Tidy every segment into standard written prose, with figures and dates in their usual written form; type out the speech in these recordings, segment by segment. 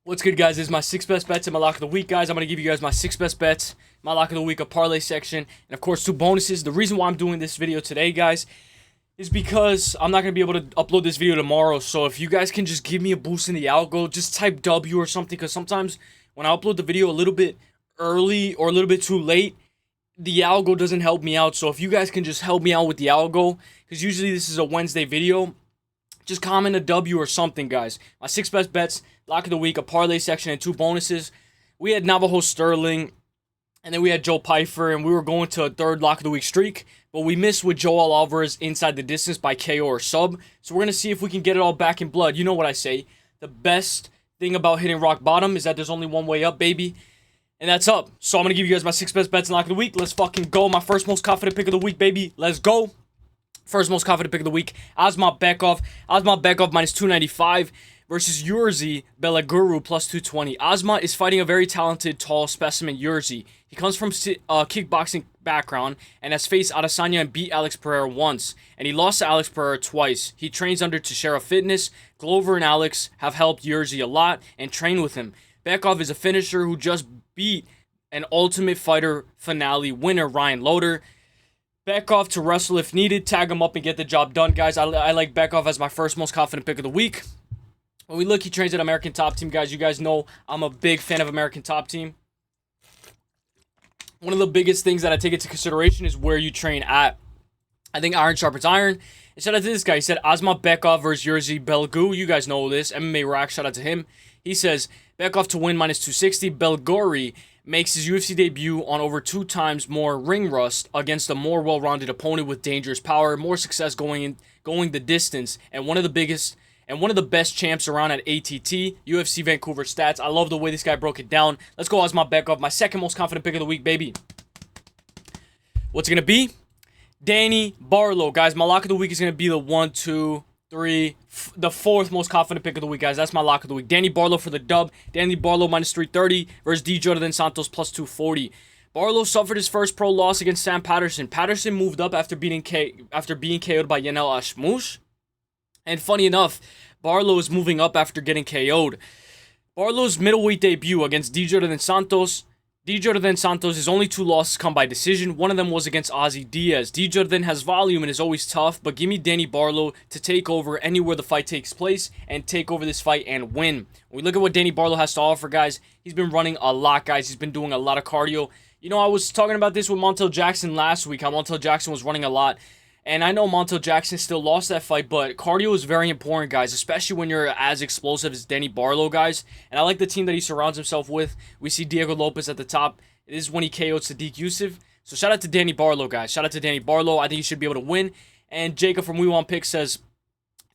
What's good, guys? This is my 6 best bets and my lock of the week, guys. I'm going to give you guys my 6 best bets, my lock of the week, a parlay section, and of course 2 bonuses. The reason why I'm doing this video today, guys, is because I'm not going to be able to upload this video tomorrow. So if you guys can just give me a boost in the algo, just type W or something, because sometimes when I upload the video a little bit early or a little bit too late, the algo doesn't help me out. So if you guys can just help me out with the algo, because usually this is a Wednesday video, just comment a W or something, guys. My 6 best bets, lock of the week, a parlay section, and 2 bonuses. We had Navajo Sterling, and then we had Joe Pyfer, and we were going to a third lock of the week streak, but we missed with Joel Alvarez inside the distance by KO or sub. So we're going to see if we can get it all back in blood. You know what I say. The best thing about hitting rock bottom is that there's only one way up, baby. And that's up. So I'm going to give you guys my 6 best bets and lock of the week. Let's fucking go. My first most confident pick of the week, baby. Let's go. First most confident pick of the week, Asmat Bekov. Asmat Bekov minus 295 versus Uselyis Belaguru plus 220. Asmat is fighting a very talented, tall specimen Uselyis. He comes from a kickboxing background and has faced Adesanya and beat Alex Pereira once. And he lost to Alex Pereira twice. He trains under Teixeira Fitness. Glover and Alex have helped Uselyis a lot and train with him. Bekov is a finisher who just beat an Ultimate Fighter finale winner, Ryan Lotw. Bekov to wrestle if needed, tag him up and get the job done, guys. I like Bekov as my first most confident pick of the week. When we look, he trains at American Top Team, guys. You guys know I'm a big fan of American Top Team. One of the biggest things that I take into consideration is where you train at. I think iron sharpens iron. And shout out to this guy. He said Asmat Bekov versus Uselyis Belaguru. You guys know this. MMA Rack, shout out to him. He says Bekov to win minus 260. Belaguru makes his UFC debut on over 2 times more ring rust against a more well-rounded opponent with dangerous power, more success going the distance, and one of the biggest and one of the best champs around at ATT, UFC Vancouver stats. I love the way this guy broke it down. Let's go Asmat Bekov, my second most confident pick of the week, baby. What's it going to be? Danny Barlow, guys. My lock of the week is going to be the 1, 2, 3, the 4th most confident pick of the week, guys. That's my lock of the week. Danny Barlow for the dub. Danny Barlow minus 330 versus Jordan Santos plus 240. Barlow suffered his first pro loss against Sam Patterson. Patterson moved up after being KO'd by Yanel Ashmush. And funny enough, Barlow is moving up after getting KO'd. Barlow's middleweight debut against Jordan Santos. Jordan Santos' only 2 losses come by decision. One of them was against Ozzy Diaz. Jordan has volume and is always tough, but give me Danny Barlow to take over anywhere the fight takes place and take over this fight and win. When we look at what Danny Barlow has to offer, guys, he's been running a lot, guys. He's been doing a lot of cardio. You know, I was talking about this with Montel Jackson last week, how Montel Jackson was running a lot. And I know Montel Jackson still lost that fight, but cardio is very important, guys, especially when you're as explosive as Danny Barlow, guys. And I like the team that he surrounds himself with. We see Diego Lopez at the top. This is when he KO'd Sadiq Yusuf. So shout out to Danny Barlow, guys. Shout out to Danny Barlow. I think he should be able to win. And Jacob from We Want Pick says,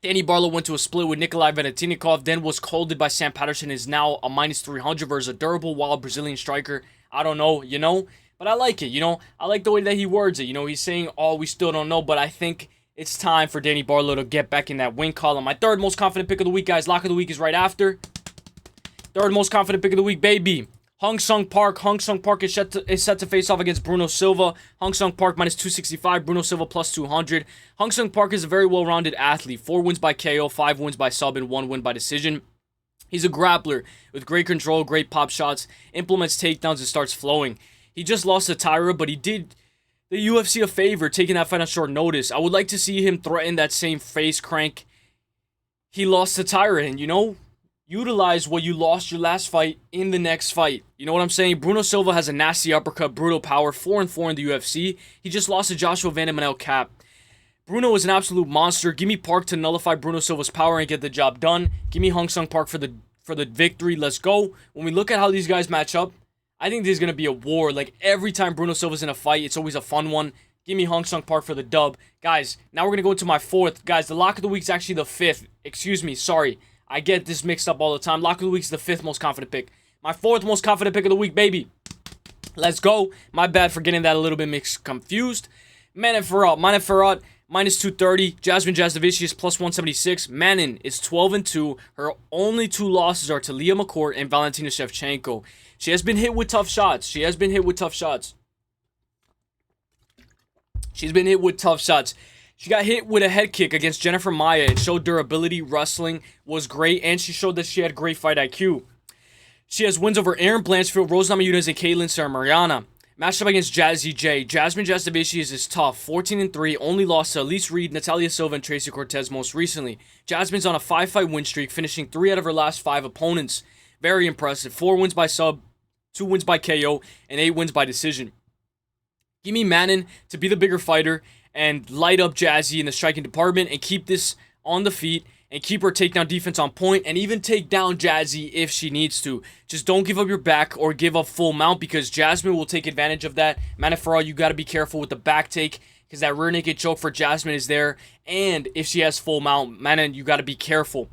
Danny Barlow went to a split with Nikolai Venetinikov, then was colded by Sam Patterson, is now a minus 300 versus a durable, wild Brazilian striker. I don't know, you know? But I like it, you know. I like the way that he words it. You know, he's saying, oh, we still don't know. But I think it's time for Danny Barlow to get back in that win column. My 3rd most confident pick of the week, guys. Lock of the week is right after. 3rd most confident pick of the week, baby. Hung Sung Park. Hung Sung Park is set to face off against Bruno Silva. Hung Sung Park minus 265. Bruno Silva plus 200. Hung Sung Park is a very well-rounded athlete. 4 wins by KO, 5 wins by sub, and 1 win by decision. He's a grappler with great control, great pop shots, implements takedowns, and starts flowing. He just lost to Tyra, but he did the UFC a favor taking that fight on short notice. I would like to see him threaten that same face crank he lost to Tyra, and, you know, utilize what you lost your last fight in the next fight. You know what I'm saying? Bruno Silva has a nasty uppercut, brutal power, 4-4 in the UFC. He just lost to Joshua Van Manel Cap. Bruno is an absolute monster. Give me Park to nullify Bruno Silva's power and get the job done. Give me Hung Sung Park for the victory. Let's go. When we look at how these guys match up, I think there's going to be a war. Like, every time Bruno Silva's in a fight, it's always a fun one. Give me Hung Sung Park for the dub. Guys, now we're going to go into my 4th. Guys, the lock of the week is actually the 5th. Excuse me, sorry. I get this mixed up all the time. Lock of the week is the 5th most confident pick. My 4th most confident pick of the week, baby. Let's go. My bad for getting that a little bit confused. Manon Fiorot, minus 230. Jasmine Jasdovicius, plus 176. Manon is 12-2. Her only 2 losses are to Leah McCourt and Valentina Shevchenko. She has been hit with tough shots. She's been hit with tough shots. She got hit with a head kick against Jennifer Maia and showed durability. Wrestling was great, and she showed that she had great fight IQ. She has wins over Erin Blanchfield, Rose Namajunas, and Caitlin Mariana. Matched up against Jazzy J. Jasmine Jastovicius is tough, 14-3, only lost to Elise Reed, Natalia Silva, and Tracy Cortez most recently. Jasmine's on a 5-fight win streak, finishing 3 out of her last 5 opponents. Very impressive. 4 wins by sub, 2 wins by KO, and 8 wins by decision. Give me Manon to be the bigger fighter and light up Jazzy in the striking department and keep this on the feet and keep her takedown defense on point and even take down Jazzy if she needs to. Just don't give up your back or give up full mount because Jasmine will take advantage of that. Manafaro, you got to be careful with the back take because that rear naked choke for Jasmine is there. And if she has full mount, Manon, you got to be careful.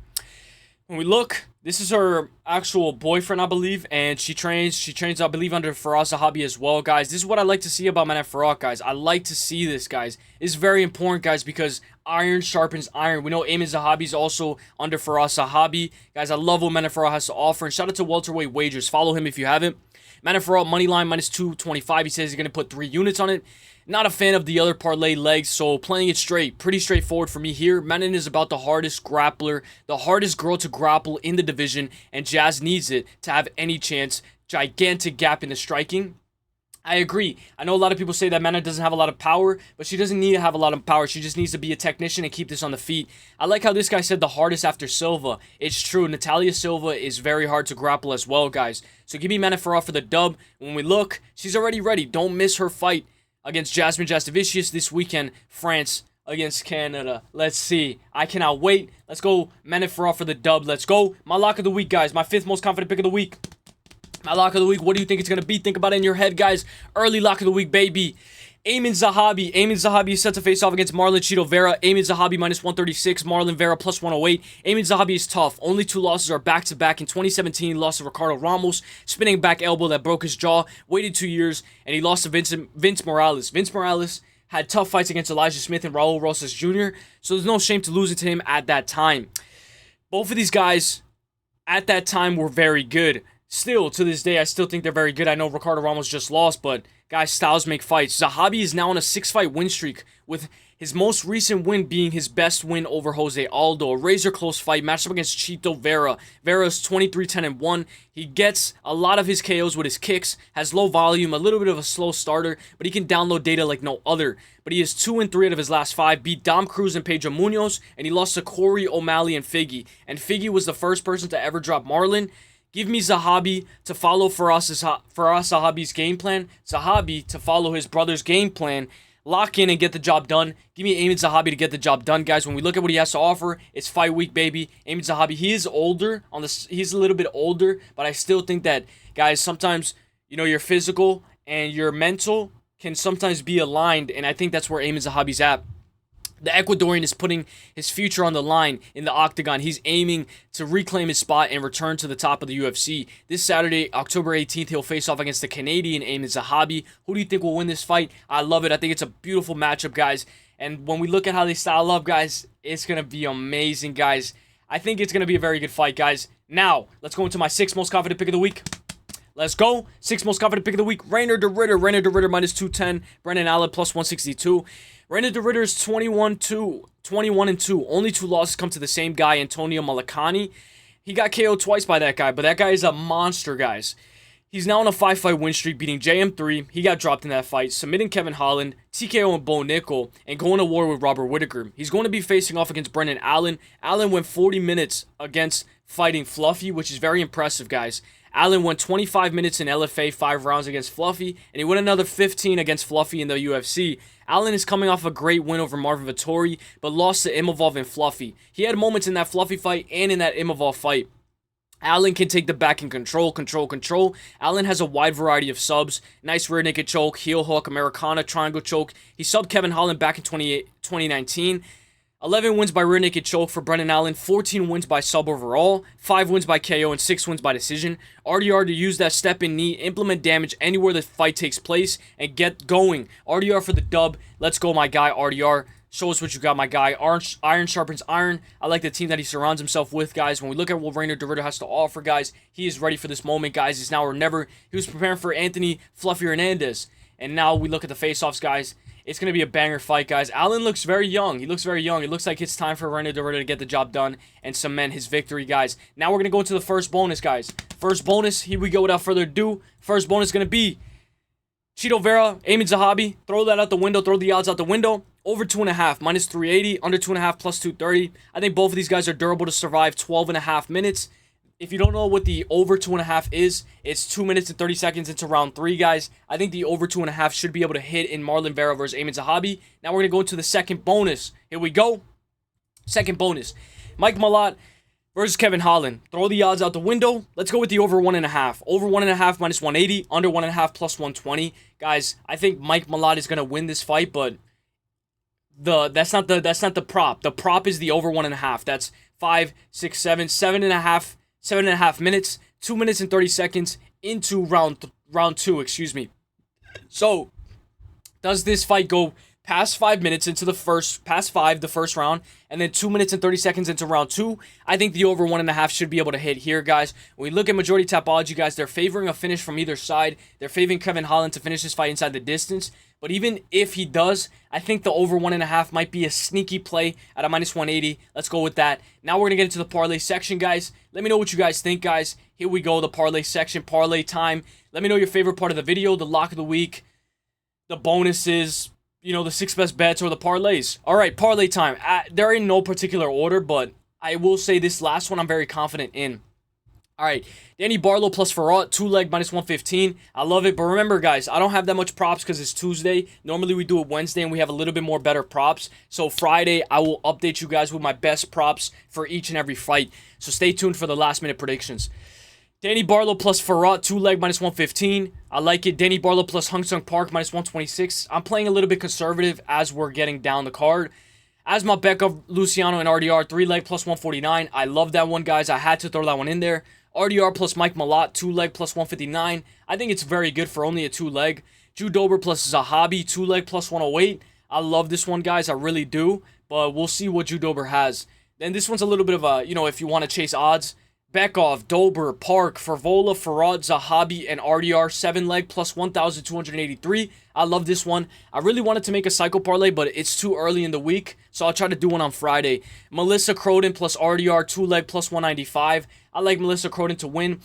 When we look, this is her actual boyfriend, I believe, and she trains, I believe, under Faraz Zahabi as well, guys. This is what I like to see about Manon Farah, guys. I like to see this, guys. It's very important, guys, because iron sharpens iron. We know Ayman Zahabi is also under Faraz Zahabi. Guys, I love what Manon Farah has to offer, and shout out to Welterweight Wagers. Follow him if you haven't. Manon Farah, money line, -225. He says he's going to put 3 units on it. Not a fan of the other parlay legs, so playing it straight. Pretty straightforward for me here. Manon is about the hardest grappler, the hardest girl to grapple in the division, and Jazz needs it to have any chance. Gigantic gap in the striking. I agree. I know a lot of people say that Manon doesn't have a lot of power, but she doesn't need to have a lot of power. She just needs to be a technician and keep this on the feet. I like how this guy said the hardest after Silva. It's true. Natalia Silva is very hard to grapple as well, guys. So give me Manon Farah for the dub. When we look, she's already ready. Don't miss her fight against Jasmine Jastovicius this weekend. France against Canada. Let's see. I cannot wait. Let's go Manon Farah for the dub. Let's go. My lock of the week, guys. My 5th most confident pick of the week. My lock of the week. What do you think it's going to be? Think about it in your head, guys. Early lock of the week, baby. Ayman Zahabi. Ayman Zahabi is set to face off against Marlon Chito Vera. Ayman Zahabi -136. Marlon Vera +108. Ayman Zahabi is tough. Only 2 losses are back-to-back. In 2017, he lost to Ricardo Ramos. Spinning back elbow that broke his jaw. Waited 2 years. And he lost to Vince Morales. Vince Morales had tough fights against Elijah Smith and Raul Rosas Jr. So there's no shame to losing to him at that time. Both of these guys at that time were very good. Still, to this day, I still think they're very good. I know Ricardo Ramos just lost, but guys, styles make fights. Zahabi is now on a 6-fight win streak, with his most recent win being his best win over Jose Aldo. A razor-close fight, matched up against Chito Vera. Vera's 23-10-1. He gets a lot of his KOs with his kicks, has low volume, a little bit of a slow starter, but he can download data like no other. But he is 2-3 out of his last 5, beat Dom Cruz and Pedro Munoz, and he lost to Corey O'Malley and Figgy. And Figgy was the first person to ever drop Marlon. Give me Zahabi to follow Faraz Zahabi's game plan. Zahabi to follow his brother's game plan. Lock in and get the job done. Give me Ayman Zahabi to get the job done, guys. When we look at what he has to offer, it's fight week, baby. Ayman Zahabi, he is older. He's a little bit older, but I still think that, guys, sometimes, you know, your physical and your mental can sometimes be aligned, and I think that's where Ayman Zahabi's at. The Ecuadorian is putting his future on the line in the octagon. He's aiming to reclaim his spot and return to the top of the UFC. This Saturday, October 18th, he'll face off against the Canadian Ayman Zahabi. Who do you think will win this fight? I love it. I think it's a beautiful matchup, guys. And when we look at how they style up, guys, it's going to be amazing, guys. I think it's going to be a very good fight, guys. Now, let's go into my 6th most confident pick of the week. Let's go. 6th most confident pick of the week. Reinier de Ridder. Reinier de Ridder -210. Brendan Allen +162. Reinier de Ridder is 21-2. Only 2 losses come to the same guy, Antonio Malakani. He got KO'd twice by that guy, but that guy is a monster, guys. He's now on a 5-fight win streak, beating JM3. He got dropped in that fight, submitting Kevin Holland, TKO and Bo Nickel, and going to war with Robert Whittaker. He's going to be facing off against Brendan Allen. Allen went 40 minutes against fighting Fluffy, which is very impressive, guys. Allen went 25 minutes in LFA, 5 rounds against Fluffy, and he went another 15 against Fluffy in the UFC. Allen is coming off a great win over Marvin Vettori, but lost to Imavov and Fluffy. He had moments in that Fluffy fight and in that Imavov fight. Allen can take the back and control. Allen has a wide variety of subs. Nice rear naked choke, heel hook, Americana, triangle choke. He subbed Kevin Holland back in 2019. 11 wins by rear naked choke for Brendan Allen, 14 wins by sub overall, 5 wins by KO, and 6 wins by decision. RDR to use that step-in knee, implement damage anywhere the fight takes place, and get going. RDR for the dub. Let's go, my guy, RDR. Show us what you got, my guy. Iron sharpens iron. I like the team that he surrounds himself with, guys. When we look at what Reinier de Ridder has to offer, guys, he is ready for this moment, guys. It's now or never. He was preparing for Anthony Fluffy Hernandez. And now we look at the face-offs, guys. It's going to be a banger fight, guys. Allen looks very young. He looks very young. It looks like it's time for Reinier de Ridder to get the job done and cement his victory, guys. Now we're going to go into the first bonus, guys. First bonus, here we go without further ado. First bonus is going to be Chito Vera, Aimee Zahabi. Throw that out the window. Throw the odds out the window. Over 2.5, minus 380. Under 2.5, plus 230. I think both of these guys are durable to survive 12.5 minutes. If you don't know what the over 2.5 is, it's 2 minutes and 30 seconds into round 3, guys. I think the over 2.5 should be able to hit in Marlon Vera versus Aimee Zahabi. Now we're going to go into the second bonus. Here we go. Second bonus. Mike Malott versus Kevin Holland. Throw the odds out the window. Let's go with the over 1.5. Over 1.5 minus 180. Under 1.5 plus 120. Guys, I think Mike Malott is gonna win this fight, but that's not the prop. The prop is the over 1.5. That's 5, 6, 7, 7.5 minutes. 2 minutes and 30 seconds into round 2. Excuse me. So, does this fight go past 5 minutes into the first round, and then 2 minutes and 30 seconds into round 2? I think the over 1.5 should be able to hit here, guys. When we look at majority Tapology, guys, they're favoring a finish from either side. They're favoring Kevin Holland to finish this fight inside the distance. But even if he does, I think the over 1.5 might be a sneaky play at a minus 180. Let's go with that. Now we're going to get into the parlay section, guys. Let me know what you guys think, guys. Here we go, the parlay section, parlay time. Let me know your favorite part of the video, the lock of the week, the bonuses, you know, the 6 best bets, or the parlays. All right, parlay time. They're in no particular order, but I will say this last one I'm very confident in. All right, Danny Barlow plus Farad, 2-leg minus 115. I love it, but remember, guys, I don't have that much props because it's Tuesday. Normally, we do it Wednesday, and we have a little bit more better props. So Friday, I will update you guys with my best props for each and every fight. So stay tuned for the last-minute predictions. Danny Barlow plus Farad, 2-leg minus 115. I like it. Danny Barlow plus Hung Sung Park minus 126. I'm playing a little bit conservative as we're getting down the card. Asma Bekov, Luciano, and RDR, 3-leg plus 149. I love that one, guys. I had to throw that one in there. RDR plus Mike Malott, 2-leg plus 159. I think it's very good for only a 2-leg. Drew Dober plus Zahabi, 2-leg plus 108. I love this one, guys. I really do. But we'll see what Drew Dober has. Then this one's a little bit of a, you know, if you want to chase odds. Bekov, Dober, Park, Fervola, Farad, Zahabi, and RDR, 7-leg plus 1,283. I love this one. I really wanted to make a cycle parlay, but it's too early in the week, so I'll try to do one on Friday. Melissa Croden plus RDR, 2-leg plus 195. I like Melissa Croden to win.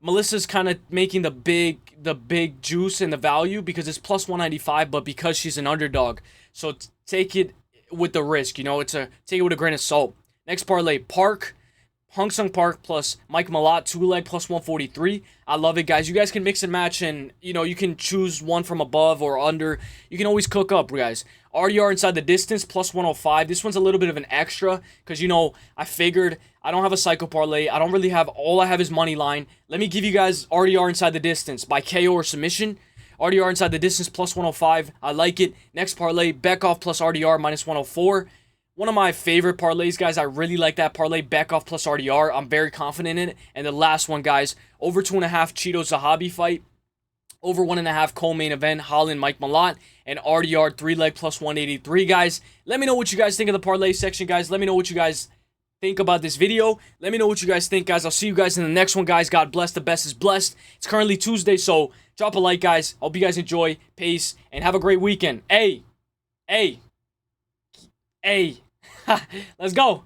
Melissa's kind of making the big juice and the value because it's plus 195, but because she's an underdog. So take it with the risk, you know, take it with a grain of salt. Next parlay, Park, Hung Sung Park plus Mike Malott, 2-leg plus 143. I love it, guys. You guys can mix and match, and, you know, you can choose one from above or under. You can always cook up, guys. RDR inside the distance, plus 105. This one's a little bit of an extra because, you know, I figured I don't have a cycle parlay. I don't really have, all I have is money line. Let me give you guys RDR inside the distance by KO or submission. RDR inside the distance, plus 105. I like it. Next parlay, Bekov plus RDR, minus 104. One of my favorite parlays, guys. I really like that parlay, Bekov plus RDR. I'm very confident in it. And the last one, guys, over 2.5 Chito Zahabi fight. Over 1.5 co-main event, Holland, Mike Malott, and RDR, 3-leg plus 183, guys. Let me know what you guys think of the parlay section, guys. Let me know what you guys think about this video. Let me know what you guys think, guys. I'll see you guys in the next one, guys. God bless. The best is blessed. It's currently Tuesday, so drop a like, guys. Hope you guys enjoy. Peace, and have a great weekend. Hey. Let's go.